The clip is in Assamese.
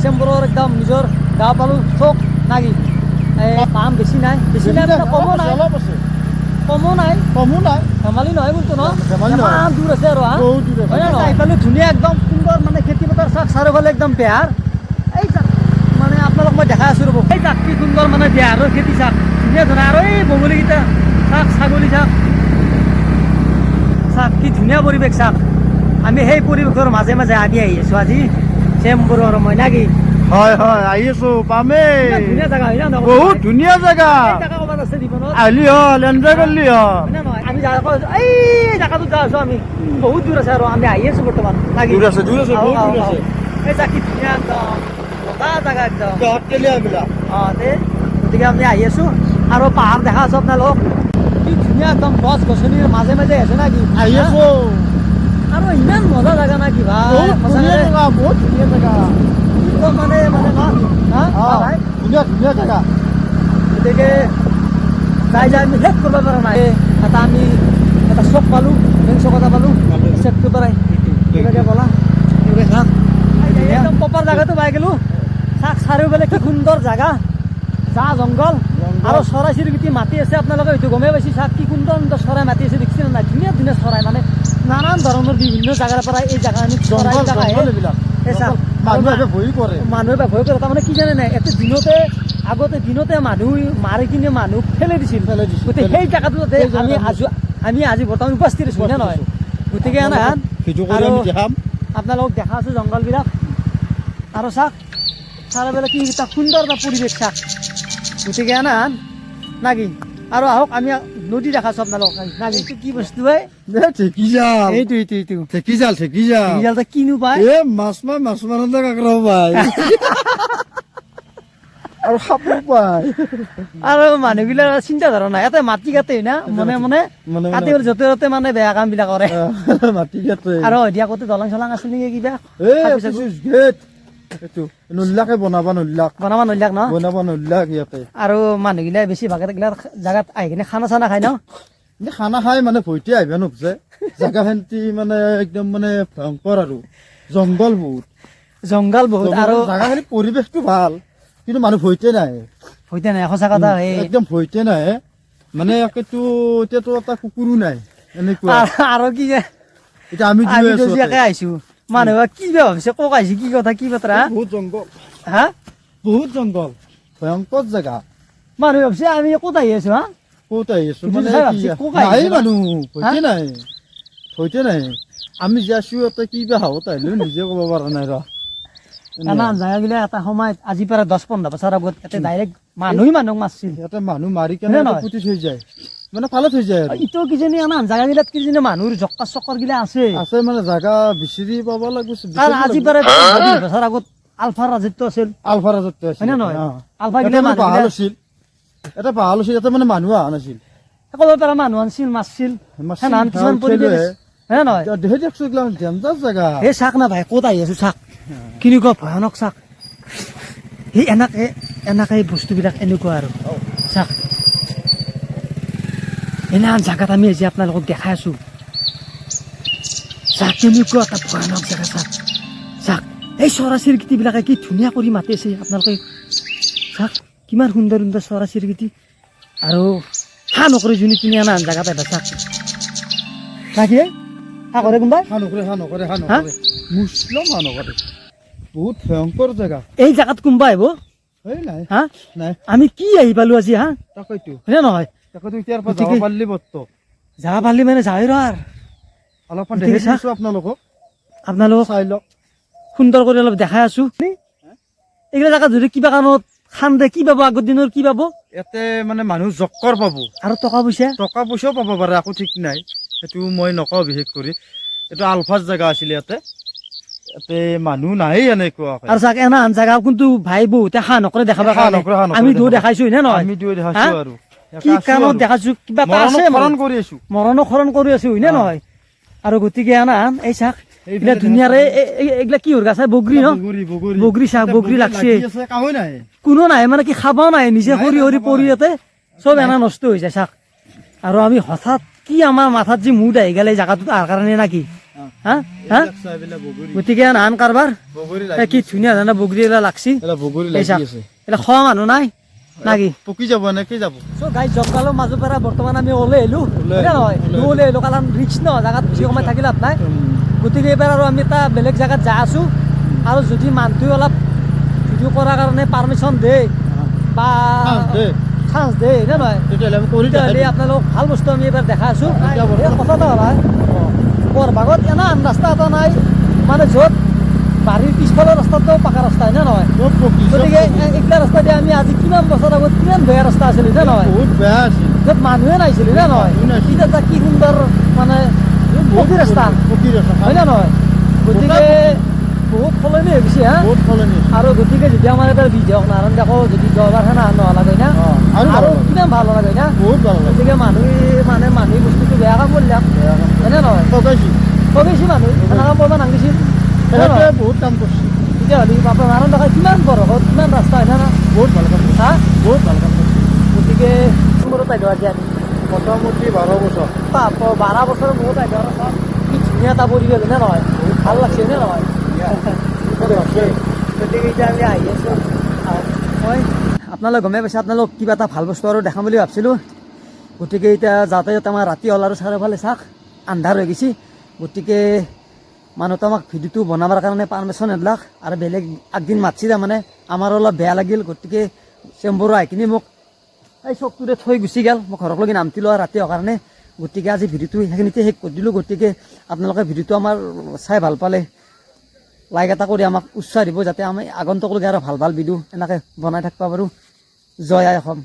ডিচেম্বৰৰ একদম নিজৰ গা পালোঁ চক নাকি পাম বেছি নাই মানে কমো নাই অলপ আছে কমো নাই ধেমালি নহয় কিন্তু ন ইমান দূৰ আছে আৰু এইফালে ধুনীয়া একদম সুন্দৰ মানে খেতি পথাৰ চাওক চাৰিওফালে একদম বেহাৰ এই মানে আপোনালোক মই দেখাই আছোঁ ৰ'ব এই তাক কি সুন্দৰ মানে বেহাৰৰ খেতি চাওক ধুনীয়া ধুনীয়া আৰু এই বগলীকেইটা চাওক ছাগলী চাওক চাওক কি ধুনীয়া পৰিৱেশ চাওক আমি সেই পৰিৱেশৰ মাজে মাজে আহি আছোঁ আজি চেম্বুৰ আৰু মই নাকি হয় আহি আছো পামে ধুনীয়া জেগা হয় না বহুত ধুনীয়া জেগা জেগা ক'ৰবাত আছে জীৱনত আহিলি হ'ল এনজয় কৰিলি হ'ল হয়নে নহয় আমি এই জেগাটোত যাই আছোঁ আমি বহুত দূৰ আছে আৰু আমি আহি আছোঁ বৰ্তমান নাকি দূৰ আছে বহুত দূৰ আছে এই জাকি ধুনীয়া একদম মজা জেগা একদম কেলে আহিলা গতিকে আমি আহি আছোঁ আৰু পাহাৰ দেখা আছোঁ আপোনালোক কি ধুনীয়া একদম গছ গছনিৰ মাজে মাজে আছে নাকি আহি আছো আৰু ইমান মজা জেগা না কিবা বহুত ধুনীয়া জেগা মানে ধুনীয়া জেগা গতিকে যাই আমি শেষ কৰিব পৰা নাই আমি এটা চক পালোঁ মেইন চক এটা পালোঁ চেকটো পৰাই কিবাকে বলা একদম প্ৰপাৰ জেগাটো পাই গ'লোঁ চাওক চাৰিওফালে কি সুন্দৰ জেগা চাহ জংঘল আৰু চৰাই চিৰিকটি মাতি আছে আপোনালোকে হয়তো গমেই পাইছে চাওক কি সুন্দৰ সুন্দৰ চৰাই মাতি আছে দেখিছে নাই ধুনীয়া ধুনীয়া চৰাই মানে নানান ধৰণৰ বিভিন্ন জেগাৰ পৰা এই জেগাখিনিত চৰাই এইবিলাক মানুহে ভয় কৰে তাৰমানে কি জানে নাই এতে আগতে দিনতে মানুহ মাৰি কিনে মানুহ ফেলাই দিছিল গতিকে সেই জেগাটোতে আমি আজি বৰ্তমান উপস্থিত আছোঁ নে নহয় গতিকে আৰু আপোনালোকক দেখা আছোঁ জংঘলবিলাক আৰু চাওক চাৰিওফালে কি এটা সুন্দৰ এটা পৰিৱেশ চাওক গতিকে নাকি আৰু আহক আমি নদী দেখাছোঁ আপোনালোক নাকি এইটো কি বস্তু হয় এইটো কিনো পায় মাছ মাৰতে কাকৰা পায় আৰু সাপো পায় আৰু মানুহবিলাক চিন্তাধাৰা নাই ইয়াতে মাটি কাটে না মনে মনে কাটি য'তে য'তে মানে বেয়া কাম বিলাক কৰে মাটি কাটে আৰু এতিয়া ক'তো দলং চলং আছিল নেকি কিবা নল্লাকে বনাব নল্লাক ইয়াতে আৰু মানুহগিলাই বেছি ভাগে জেগাত আহি কিনে খানা চানা খাই ন খানা খাই মানে ভৈতে আহিব নোখোজে জেগা খেন্তি মানে একদম মানে ভয়ংকৰ আৰু জংঘল বহুত আৰু জেগা খেলি পৰিৱেশটো ভাল কিন্তু মানুহ ভৈতে নাহে সঁচা কথা একদম ভৈতে নাহে মানে এতিয়াতো এটা কুকুৰো নাই এনেকুৱা আৰু কি এতিয়া আমি আহিছো মানুহে কি ভাবিছে কক আহিছে কি কথা কি বাতৰা বহুত জংঘল ভয়ংকৰ জেগা মানুহে ভাবিছে আমি ক'ত আহি আছো ক'ত আহি আছো মানে মানুহ ভৈতে নাই আমি যে আছো ইয়াতে কি বা হাৱত আহিলেও নিজে ক'ব পৰা নাই জেগাগিলা এটা সময়ত আজি পৰা 10-15 বছৰ আগত ইয়াতে ডাইৰেক্ট মানুহক মাৰছিল ইয়াতে মানুহ মাৰি কেনে পুতি থৈ যায় মানে ফালে থৈ যায় ইটো কিজানি জেগাগিলাত কিজানি মানুহৰ জক্কা চক্কৰ গিলা আছে মানে জেগা বিচাৰি পাব লাগিব আজি পৰা 20 বছৰ আগত আলফা ৰাজত্ব আছিল হয়নে নহয় আলফা গিলা পাহাৰ আছিল এটা পাহাৰ আছিল ইয়াতে মানে মানুহ অহা নাছিল সকলোৰে পৰা মানুহ আনিছিল মাৰছিল কিছুমান পৰিৱেশ হয়নে নহয় জেগা এই চাক না ভাই ক'ত আহি আছো চাক কেনেকুৱা ভয়ানক চাক সেই এনেকে বস্তুবিলাক এনেকুৱা আৰু চাক এনে জেগাত আমি আজি আপোনালোকক দেখাই আছো চাক কেনেকুৱা এটা ভয়ানক জেগা চাক এই চৰাই চিৰিকটিবিলাকে কি ধুনীয়া কৰি মাতি আছে আপোনালোকে চাক কিমান সুন্দৰ সুন্দৰ চৰাই চিৰিকটি আৰু হাঁহ নকৰে যোনে তুমি জেগাত আহিবা চাক নাকি হাঁহ কৰে কোনোবাই মুছলম হাঁহ নকৰে বহুত ভয়ংকৰ জেগা এই জেগাত কোনোবা আহিব আমি কি আহি পালো আজি তাকেইতো হয়নে নহয় যাব পাৰিলি মানে যাই আপোনালোকক চাই লওক সুন্দৰ কৰি অলপ দেখাই আছো এইগিলা জেগাত যদি কিবা কাৰণত খান্দে কি পাব আগৰ দিনৰ কি পাব ইয়াতে মানে মানুহ জক্কৰ পাব আৰু টকা পইচাও পাব পাৰে একো ঠিক নাই সেইটো মই নকওঁ বিশেষ কৰি এইটো আলফাৰ জেগা আছিলে ইয়াতে মানুহ নাই এনেকুৱা আৰু চাক এনা জেগা কিন্তু ভাই বহুতে হাঁহ নকৰে দেখাব আমি দুয়ো দেখাইছো নে নহয় আৰু কি কাৰণত দেখাইছো কিবা মৰণখৰণ কৰি আছো হয়নে নহয় আৰু গতিকে এই চাক এইবিলাক ধুনীয়াৰে এইবিলাক কি হৰ গাছ বগৰী ন বগৰী চাক বগৰী লাগছে কোনো নাই মানে কি খাবাও নাই নিজে সৰি পৰি ইয়াতে চব এনা নষ্ট হৈ যায় চাক আৰু আমি হঠাৎ কি আমাৰ মাথাত যি মুড আহি গেল এই জেগাটোত অহাৰ কাৰণে নাকি হা হা গতিকে নান কাৰবাৰ কি ধুনীয়া ধৰণে বগৰী এলা লাগছি এই চাক এলা খোৱা মানুহ নাই নাকি পকি যাব এনেকে যাব চ' গাই জংঘলৰ মাজৰ পৰা বৰ্তমান আমি ওলাই আহিলোঁ হয়নে নহয় ওলাই আহিলোঁ কাৰণ ৰিক্স ন জাগাত বেছি সময় থাকি লাভ নাই গতিকে এইবাৰ আৰু আমি এটা বেলেগ জাগাত যাই আছোঁ আৰু যদি মানুহটোৱে অলপ ভিডিঅ' কৰাৰ কাৰণে পাৰ্মিশ্যন দিয়ে বা চান্স দিয়ে নে নহয় তেতিয়াহ'লে আপোনালোকক ভাল বস্তু আমি এইবাৰ দেখাই আছোঁ কথা এটা হ'ল বৰভাগত এনে আন ৰাস্তা এটা নাই মানে য'ত বাৰীৰ পিছফালৰ ৰাস্তাটো পাকা ৰাস্তা হয় নে নহয় গতিকে এইগিলা ৰাস্তা দিয়ে আমি আজি কিমান বছৰ আগত কিমান বেয়া ৰাস্তা আছিল নে নহয় বহুত বেয়া আছিল য'ত মানুহে নাহিছিল নে নহয় এতিয়া এটা কি সুন্দৰ মানে পকী ৰাস্তা হয় নে নহয় গতিকে বহুত সলনি হৈ গৈছে হা বহুত সলনি আৰু গতিকে যদি আমাৰ এবাৰ বিধেয়ক নাৰায়ণ দেখো যদি যোৱাবাৰ সেনা নহ'লাগৈ না আৰু কিমান ভাল হ'লাগৈ না বহুত ভাল লাগে গতিকে মানুহে বস্তুটো বেয়া কাম কৰিলে হয়নে নহয় ঠগাইছি মানুহ সেনেকা কৰিব নালাগিছিল বহুত কাম কৰিছে তেতিয়াহ'লে বাপৰ নাৰায়ণ দেখা কিমান বৰষত কিমান ৰাস্তা হয় না বহুত ভাল কাম কৰিছে হা বহুত ভাল কাম কৰিছে গতিকে মূৰত আহিলোঁ আজি আমি মোটামুটি 12 বছৰ 12 বছৰৰ মূৰত আহিলোঁ আৰু চাওক কি ধুনীয়া এটা পৰিৱেশ নে নহয় ভাল লাগছে নে নহয় গতিকে এতিয়া আমি আহি আছোঁ মই আপোনালোক গমে পাইছে আপোনালোক কিবা এটা ভাল বস্তু আৰু দেখাম বুলি ভাবিছিলোঁ গতিকে এতিয়া যাওঁতে আমাৰ ৰাতি হ'ল আৰু চাৰিওফালে চাওক আন্ধাৰ হৈ গৈছে গতিকে মানুহটো আমাক ভিডিঅ'টো বনাবৰ কাৰণে পাৰ্মিশ্যন নিদিলাক আৰু বেলেগ আগদিন মাতছি তাৰমানে আমাৰ অলপ বেয়া লাগিল গতিকে চেম্বুৰ আহি কিনি মোক এই চকটোতে থৈ গুচি গ'ল মই ঘৰক লগি নামতিলোঁ আৰু ৰাতি হোৱাৰ কাৰণে গতিকে আজি ভিডিঅ'টো সেইখিনিতে শেষ কৰি দিলোঁ গতিকে আপোনালোকে ভিডিঅ'টো আমাৰ চাই ভাল পালে লাইক এটা কৰি আমাক উৎসাহ দিব যাতে আমি আগন্তুকলৈকে আৰু ভাল ভাল ভিডিঅ' এনেকৈ বনাই থাকিব পাৰোঁ জয় আই অসম।